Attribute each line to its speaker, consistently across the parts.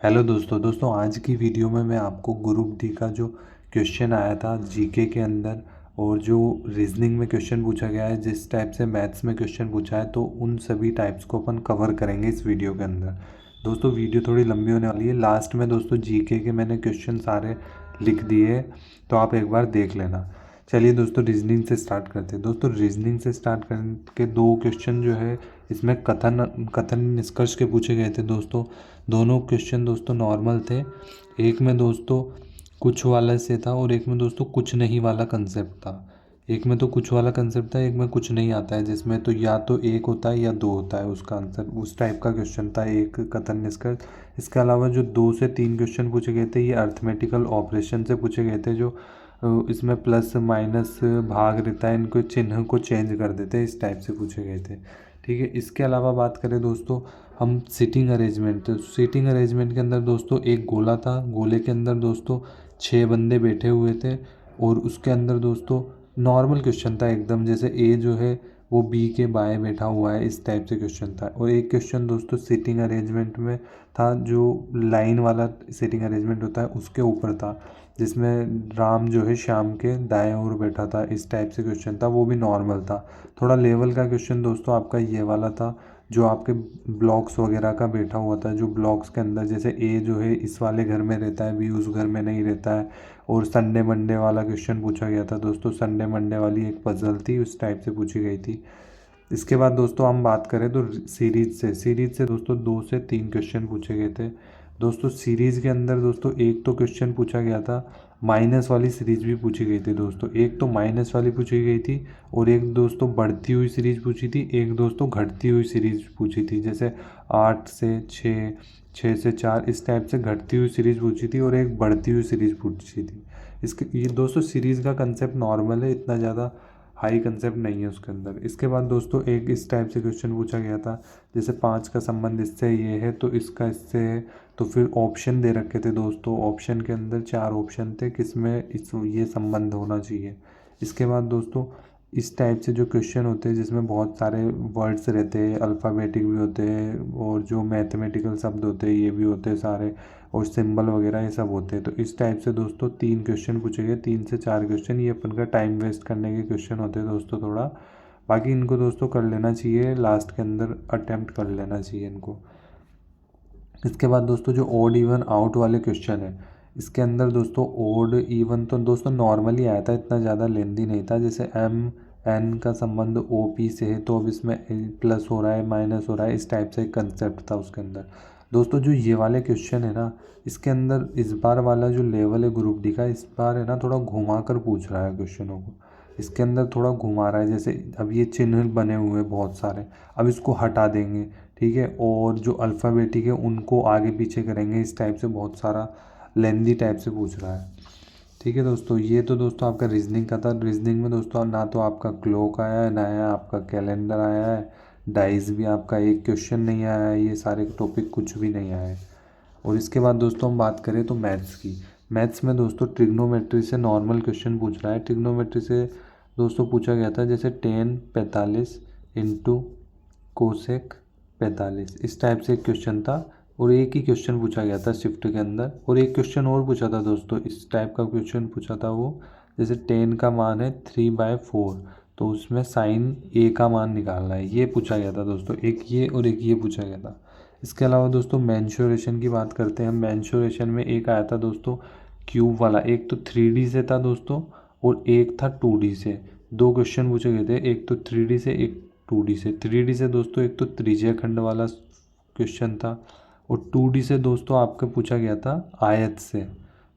Speaker 1: Hello दोस्तों आज की वीडियो में मैं आपको ग्रुप डी का जो क्वेश्चन आया था जीके के अंदर और जो रीजनिंग में क्वेश्चन पूछा गया है, जिस टाइप से मैथ्स में क्वेश्चन पूछा है, तो उन सभी टाइप्स को अपन कवर करेंगे इस वीडियो के अंदर। दोस्तों वीडियो थोड़ी लंबी होने वाली है। लास्ट में दोस्तों जीके के मैंने क्वेश्चन सारे लिख दिए, तो आप एक बार देख लेना। चलिए दोस्तों रीजनिंग से स्टार्ट करते हैं। दोस्तों रीजनिंग से स्टार्ट करके दो क्वेश्चन जो है इसमें कथन कथन निष्कर्ष के पूछे गए थे दोस्तों। दोनों क्वेश्चन दोस्तों नॉर्मल थे। एक में दोस्तों कुछ वाला से था और एक में दोस्तों कुछ नहीं वाला कंसेप्ट था। एक में तो कुछ वाला कंसेप्ट था, एक में कुछ नहीं आता है, जिसमें तो या तो एक होता है या दो होता है उसका आंसर। उस टाइप का क्वेश्चन था एक कथन निष्कर्ष। इसके अलावा जो 2 से 3 क्वेश्चन पूछे गए थे, ये अर्थमेटिकल ऑपरेशन से पूछे गए थे, जो इसमें प्लस माइनस भाग रहता है, इनको चिन्ह को चेंज कर देते हैं, इस टाइप से पूछे गए थे। ठीक है। इसके अलावा बात करें दोस्तों हम सीटिंग अरेंजमेंट, तो सीटिंग अरेंजमेंट के अंदर दोस्तों एक गोला था, गोले के अंदर दोस्तों 6 बंदे बैठे हुए थे और उसके अंदर दोस्तों नॉर्मल क्वेश्चन था एकदम, जैसे ए जो है वो बी के बाएं बैठा हुआ है, इस टाइप से क्वेश्चन था। और एक क्वेश्चन दोस्तों सीटिंग अरेंजमेंट में था, जो लाइन वाला सीटिंग अरेंजमेंट होता है उसके ऊपर था, जिसमें राम जो है श्याम के दाएं ओर बैठा था, इस टाइप से क्वेश्चन था, वो भी नॉर्मल था। थोड़ा लेवल का क्वेश्चन दोस्तों आपका ये वाला था, जो आपके ब्लॉक्स वगैरह का बैठा हुआ था, जो ब्लॉक्स के अंदर जैसे ए जो है इस वाले घर में रहता है, बी उस घर में नहीं रहता है। और संडे मंडे वाला क्वेश्चन पूछा गया था दोस्तों, संडे मंडे वाली एक पजल थी, उस टाइप से पूछी गई थी। इसके बाद दोस्तों हम बात करें तो सीरीज से दोस्तों 2 से 3 क्वेश्चन पूछे गए थे दोस्तों। सीरीज के अंदर दोस्तों एक तो क्वेश्चन पूछा गया था, माइनस वाली सीरीज भी पूछी गई थी दोस्तों। एक तो माइनस वाली पूछी गई थी और एक दोस्तों बढ़ती हुई सीरीज पूछी थी, एक दोस्तों घटती हुई सीरीज पूछी थी, जैसे 8 से 6, 6 से 4, इस टाइप से घटती हुई सीरीज पूछी थी और एक बढ़ती हुई सीरीज पूछी थी। इसके ये दोस्तों सीरीज का कंसेप्ट नॉर्मल है, इतना ज़्यादा हाई कंसेप्ट नहीं है उसके अंदर। इसके बाद दोस्तों एक इस टाइप से क्वेश्चन पूछा गया था, जैसे 5 का संबंध इससे ये है तो इसका इससे है, तो फिर ऑप्शन दे रखे थे दोस्तों। ऑप्शन के अंदर 4 ऑप्शन थे किसमें इस ये संबंध होना चाहिए। इसके बाद दोस्तों इस टाइप से जो क्वेश्चन होते हैं जिसमें बहुत सारे वर्ड्स रहते हैं, अल्फ़ाबेटिक भी होते हैं और जो मैथमेटिकल शब्द होते हैं ये भी होते हैं सारे, और सिंबल वगैरह ये सब होते हैं। तो इस टाइप से दोस्तों 3 क्वेश्चन पूछे गए, 3 से 4 क्वेश्चन। ये अपन का टाइम वेस्ट करने के क्वेश्चन होते हैं दोस्तों थोड़ा, बाकी इनको दोस्तों कर लेना चाहिए, लास्ट के अंदर अटेम्प्ट कर लेना चाहिए इनको। इसके बाद दोस्तों जो ओड इवन आउट वाले क्वेश्चन है, इसके अंदर दोस्तों ओड इवन तो दोस्तों नॉर्मली आया था, इतना ज़्यादा लेंदी नहीं था। जैसे एम एन का संबंध ओ पी से है, तो अब इसमें प्लस हो रहा है माइनस हो रहा है, इस टाइप से एक कंसेप्ट था उसके अंदर दोस्तों। जो ये वाले क्वेश्चन है ना, इसके अंदर इस बार वाला जो लेवल है ग्रुप डी का, इस बार है ना थोड़ा घुमा कर पूछ रहा है क्वेश्चनों को। इसके अंदर थोड़ा घुमा रहा है, जैसे अब ये चिन्ह बने हुए हैं बहुत सारे, अब इसको हटा देंगे, ठीक है, और जो अल्फ़ाबेटिक है उनको आगे पीछे करेंगे, इस टाइप से बहुत सारा लेंदी टाइप से पूछ रहा है। ठीक है दोस्तों, ये तो दोस्तों आपका रीजनिंग का था। रीजनिंग में दोस्तों ना तो आपका क्लॉक आया है, ना आया आपका कैलेंडर आया है, डाइस भी आपका एक क्वेश्चन नहीं आया है, ये सारे टॉपिक कुछ भी नहीं आए। और इसके बाद दोस्तों हम बात करें तो मैथ्स की। मैथ्स में दोस्तों ट्रिग्नोमेट्री से नॉर्मल क्वेश्चन पूछ रहा है। ट्रिग्नोमेट्री से दोस्तों पूछा गया था जैसे टेन 45 इंटू कोसेक 45, इस टाइप से एक क्वेश्चन था। और एक ही क्वेश्चन पूछा गया था शिफ्ट के अंदर, और एक क्वेश्चन और पूछा था दोस्तों, इस टाइप का क्वेश्चन पूछा था वो, जैसे 10 का मान है 3/4, तो उसमें साइन ए का मान निकालना है, ये पूछा गया था दोस्तों। एक ये और एक ये पूछा गया था। इसके अलावा दोस्तों मेंसुरेशन की बात करते हैं। मेंसुरेशन में एक आया था दोस्तों क्यूब वाला, एक तो 3D से था दोस्तों और एक था 2D से। दो क्वेश्चन पूछे गए थे, एक तो 3D से एक 2D से। 3D से दोस्तों एक तो त्रिज्या खंड वाला क्वेश्चन था, और 2D से दोस्तों आपका पूछा गया था आयत से,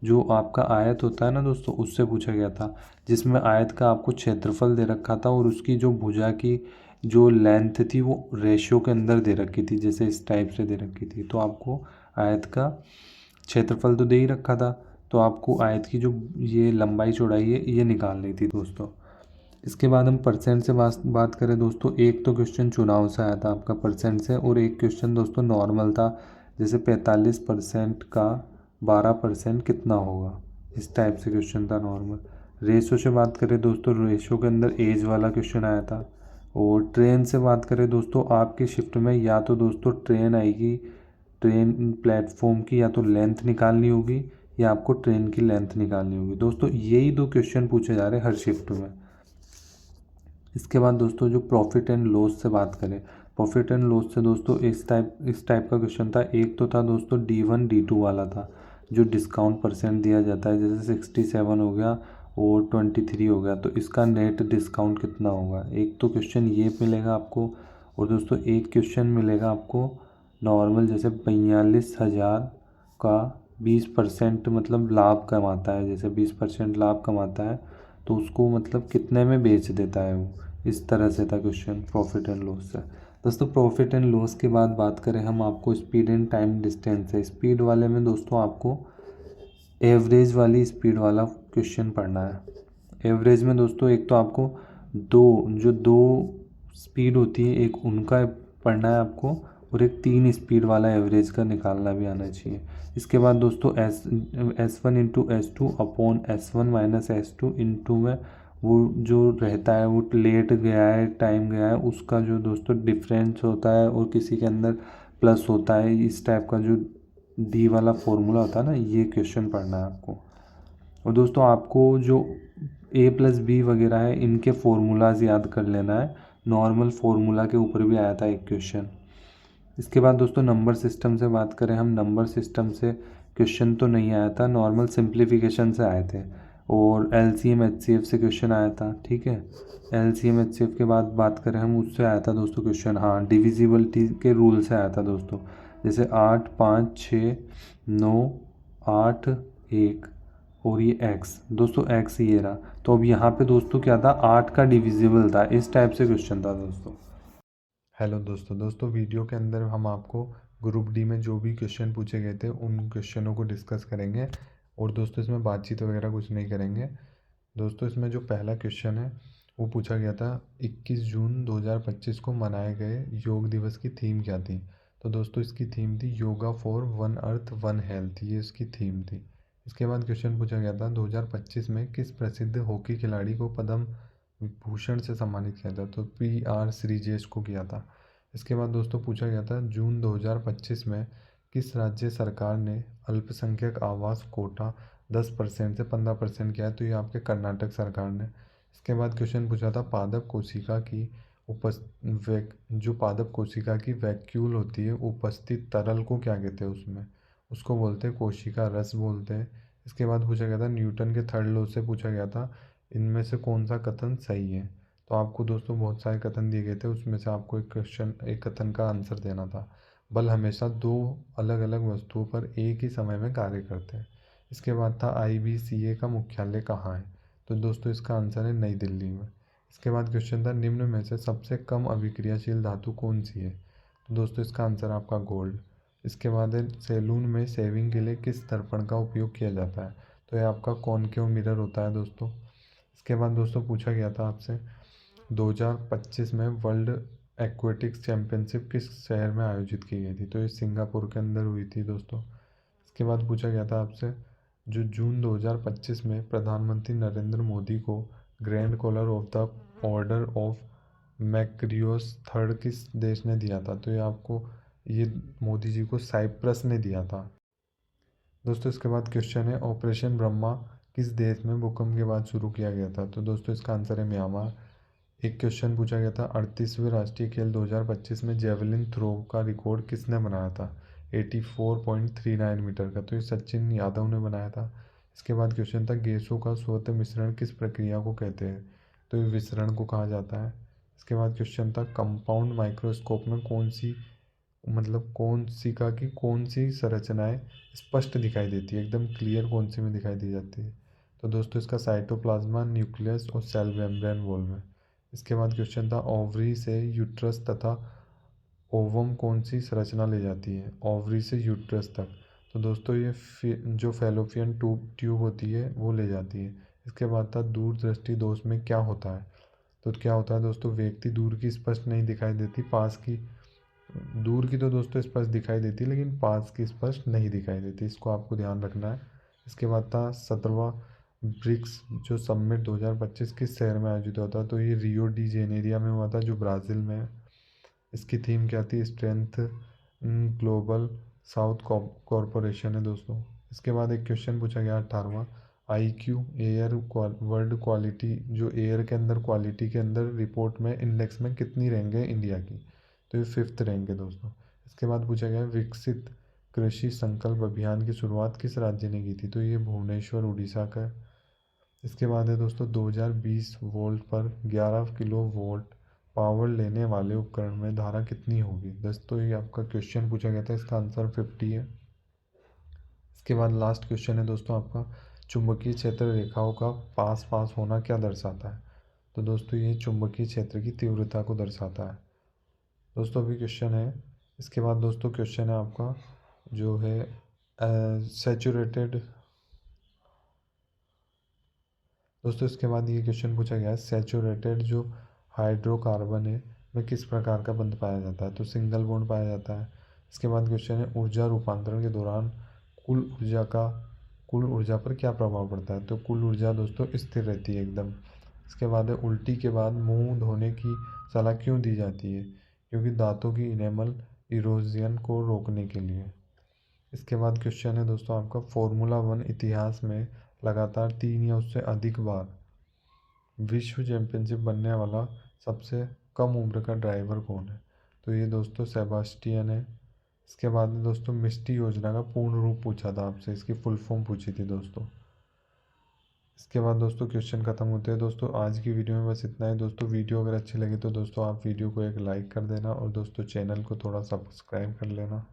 Speaker 1: जो आपका आयत होता है ना दोस्तों उससे पूछा गया था, जिसमें आयत का आपको क्षेत्रफल दे रखा था और उसकी जो भुजा की जो लेंथ थी वो रेशियो के अंदर दे रखी थी, जैसे इस टाइप से दे रखी थी। तो आपको आयत का क्षेत्रफल तो दे ही रखा था, तो आपको आयत की जो ये लंबाई चौड़ाई है ये निकालनी थी दोस्तों। इसके बाद हम परसेंट से बात करें दोस्तों, एक तो क्वेश्चन चुनाव से आया था आपका परसेंट से, और एक क्वेश्चन दोस्तों नॉर्मल था, जैसे 45% का 12% कितना होगा, इस टाइप से क्वेश्चन था नॉर्मल। रेशो से बात करें दोस्तों, रेशो के अंदर एज वाला क्वेश्चन आया था। और ट्रेन से बात करें दोस्तों, आपकी शिफ्ट में या तो दोस्तों ट्रेन आएगी, ट्रेन प्लेटफॉर्म की या तो लेंथ निकालनी होगी या आपको ट्रेन की लेंथ निकालनी होगी। दोस्तों यही 2 क्वेश्चन पूछे जा रहे हैं हर शिफ्ट में। इसके बाद दोस्तों जो प्रॉफिट एंड लॉस से बात करें, प्रॉफिट एंड लॉस से दोस्तों इस टाइप का क्वेश्चन था। एक तो था दोस्तों D1 D2 वाला था, जो डिस्काउंट परसेंट दिया जाता है, जैसे 67 हो गया और 23 हो गया, तो इसका नेट डिस्काउंट कितना होगा। एक तो क्वेश्चन ये मिलेगा आपको, और दोस्तों एक क्वेश्चन मिलेगा आपको नॉर्मल, जैसे 42,000 का 20% मतलब लाभ कमाता है, जैसे 20% लाभ कमाता है तो उसको मतलब कितने में बेच देता है वो। इस तरह से था क्वेश्चन प्रॉफिट एंड लॉस से। दोस्तों प्रॉफिट एंड लॉस के बाद बात करें हम, आपको स्पीड एंड टाइम डिस्टेंस है। स्पीड वाले में दोस्तों आपको एवरेज वाली स्पीड वाला क्वेश्चन पढ़ना है। एवरेज में दोस्तों एक तो आपको दो स्पीड होती है, एक उनका पढ़ना है आपको, और एक 3 स्पीड वाला एवरेज का निकालना भी आना चाहिए। इसके बाद दोस्तों S1 into S2 upon S1 minus S2 into में वो जो रहता है, वो लेट गया है टाइम गया है उसका जो दोस्तों डिफरेंस होता है, और किसी के अंदर प्लस होता है, इस टाइप का जो डी वाला फॉर्मूला होता है ना, ये क्वेश्चन पढ़ना है आपको। और दोस्तों आपको जो A+B वगैरह है इनके फॉर्मूलाज याद कर लेना है। नॉर्मल फार्मूला के ऊपर भी आया था एक क्वेश्चन। इसके बाद दोस्तों नंबर सिस्टम से बात करें हम, नंबर सिस्टम से क्वेश्चन तो नहीं आया था, नॉर्मल सिंप्लीफिकेशन से आए थे, और LCM HCF से क्वेश्चन आया था। ठीक है, LCM HCF के बाद बात करें हम, उससे आया था दोस्तों क्वेश्चन, हाँ डिविजिबिलिटी के रूल से आया था दोस्तों, जैसे 8 5 6 9 8 1 और ये x, दोस्तों x ये रहा। तो अब यहाँ पे दोस्तों क्या था, 8 का डिविजिबल था, इस टाइप से क्वेश्चन था दोस्तों। हेलो दोस्तों वीडियो के अंदर हम आपको ग्रुप डी में जो भी क्वेश्चन पूछे गए थे उन क्वेश्चनों को डिस्कस करेंगे, और दोस्तों इसमें बातचीत वगैरह कुछ नहीं करेंगे। दोस्तों इसमें जो पहला क्वेश्चन है वो पूछा गया था, 21 जून 2025 को मनाए गए योग दिवस की थीम क्या थी। तो दोस्तों इसकी थीम थी yoga for one earth one health, ये इसकी थीम थी। इसके बाद क्वेश्चन पूछा गया था 2025 में किस प्रसिद्ध हॉकी खिलाड़ी को पद्म विभूषण से सम्मानित किया था। तो PR श्रीजेश को किया था। इसके बाद दोस्तों पूछा गया था जून 2025 में किस राज्य सरकार ने अल्पसंख्यक आवास कोटा 10% से 15% किया है। तो ये आपके कर्नाटक सरकार ने। इसके बाद क्वेश्चन पूछा था पादप कोशिका की जो पादप कोशिका की वैक्यूल होती है उपस्थित तरल को क्या कहते हैं उसमें, उसको बोलते हैं कोशिका रस बोलते हैं। इसके बाद पूछा गया था न्यूटन के थर्ड लॉ से पूछा गया था इनमें से कौन सा कथन सही है। तो आपको दोस्तों बहुत सारे कथन दिए गए थे, उसमें से आपको एक कथन का आंसर देना था। बल हमेशा दो अलग अलग वस्तुओं पर एक ही समय में कार्य करते हैं। इसके बाद था IBCA का मुख्यालय कहाँ है। तो दोस्तों इसका आंसर है नई दिल्ली में। इसके बाद क्वेश्चन था निम्न में से सबसे कम अभिक्रियाशील धातु कौन सी है। तो दोस्तों इसका आंसर आपका गोल्ड। इसके बाद है सैलून में शेविंग के लिए किस दर्पण का उपयोग किया जाता है। तो ये आपका कॉनकेव मिरर होता है दोस्तों। इसके बाद दोस्तों पूछा गया था आपसे 2025 में वर्ल्ड एक्वेटिक्स चैम्पियनशिप किस शहर में आयोजित की गई थी। तो ये सिंगापुर के अंदर हुई थी दोस्तों। इसके बाद पूछा गया था आपसे जो जून 2025 में प्रधानमंत्री नरेंद्र मोदी को grand collar of the order of Makarios third किस देश ने दिया था। तो ये मोदी जी को साइप्रस ने दिया था दोस्तों। इसके बाद क्वेश्चन है ऑपरेशन ब्रह्मा किस देश में भूकंप के बाद शुरू किया गया था। तो दोस्तों इसका आंसर है म्यांमार। एक क्वेश्चन पूछा गया था 38वें राष्ट्रीय खेल 2025 में जेवलिन थ्रो का रिकॉर्ड किसने बनाया था। 84.39 मीटर का। तो ये सचिन यादव ने बनाया था। इसके बाद क्वेश्चन था गैसों का स्वतः मिश्रण किस प्रक्रिया को कहते हैं। तो ये विसरण को कहा जाता है। इसके बाद क्वेश्चन था कंपाउंड माइक्रोस्कोप में कौन सी संरचनाएं स्पष्ट दिखाई देती है, एकदम क्लियर कौन सी में दिखाई दी जाती है। तो दोस्तों इसका साइटोप्लाज्मा न्यूक्लियस और सेल मेम्ब्रेन वॉल में। इसके बाद क्वेश्चन था ओवरी से यूट्रस तथा ओवम कौन सी संरचना ले जाती है ओवरी से यूट्रस तक। तो दोस्तों ये जो फेलोपियन ट्यूब होती है वो ले जाती है। इसके बाद था दूरदृष्टि दोष में क्या होता है। तो क्या होता है दोस्तों, व्यक्ति दूर की स्पष्ट नहीं दिखाई देती, पास की दूर की तो दोस्तों स्पष्ट दिखाई देती लेकिन पास की स्पष्ट नहीं दिखाई देती, इसको आपको ध्यान रखना है। इसके बाद था 17वां ब्रिक्स जो समिट 2025 किस शहर में आयोजित हुआ था। तो ये रियो डी जेनेरिया में हुआ था जो ब्राज़ील में है। इसकी थीम क्या थी, स्ट्रेंथ ग्लोबल साउथ कॉरपोरेशन है दोस्तों। इसके बाद एक क्वेश्चन पूछा गया 18वां, IQ एयर वर्ल्ड क्वालिटी, जो एयर के अंदर क्वालिटी के अंदर रिपोर्ट में इंडेक्स में कितनी रैंक है इंडिया की, तो ये 5th रैंक है दोस्तों। इसके बाद पूछा गया विकसित कृषि संकल्प अभियान की शुरुआत किस राज्य ने की थी, तो ये भुवनेश्वर उड़ीसा का है। इसके बाद है दोस्तों 2020 वोल्ट पर 11 किलो वोल्ट पावर लेने वाले उपकरण में धारा कितनी होगी दोस्तों, ये आपका क्वेश्चन पूछा गया था, इसका आंसर 50 है। इसके बाद लास्ट क्वेश्चन है दोस्तों आपका, चुंबकीय क्षेत्र रेखाओं का पास पास होना क्या दर्शाता है, तो दोस्तों ये चुंबकीय क्षेत्र की तीव्रता को दर्शाता है दोस्तों। अभी क्वेश्चन है, इसके बाद दोस्तों क्वेश्चन है आपका जो है सैचुरेटेड, दोस्तों इसके बाद ये क्वेश्चन पूछा गया है सैचुरेटेड जो हाइड्रोकार्बन है में किस प्रकार का बंध पाया जाता है, तो सिंगल बॉन्ड पाया जाता है। इसके बाद क्वेश्चन है ऊर्जा रूपांतरण के दौरान कुल ऊर्जा पर क्या प्रभाव पड़ता है, तो कुल ऊर्जा दोस्तों स्थिर रहती है एकदम। इसके बाद है उल्टी के बाद मुंह धोने की सलाह क्यों दी जाती है, क्योंकि दांतों की इनेमल इरोजन को रोकने के लिए। इसके बाद क्वेश्चन है दोस्तों आपका फॉर्मूला 1 इतिहास में लगातार 3 या उससे अधिक बार विश्व चैंपियनशिप बनने वाला सबसे कम उम्र का ड्राइवर कौन है, तो ये दोस्तों सेबास्टियन है। इसके बाद में दोस्तों मिस्टी योजना का पूर्ण रूप पूछा था आपसे, इसकी फुल फॉर्म पूछी थी दोस्तों। इसके बाद दोस्तों क्वेश्चन खत्म होते हैं दोस्तों। आज की वीडियो में बस इतना ही दोस्तों। वीडियो अगर अच्छी लगी तो दोस्तों आप वीडियो को एक लाइक कर देना और दोस्तों चैनल को थोड़ा सब्सक्राइब कर लेना।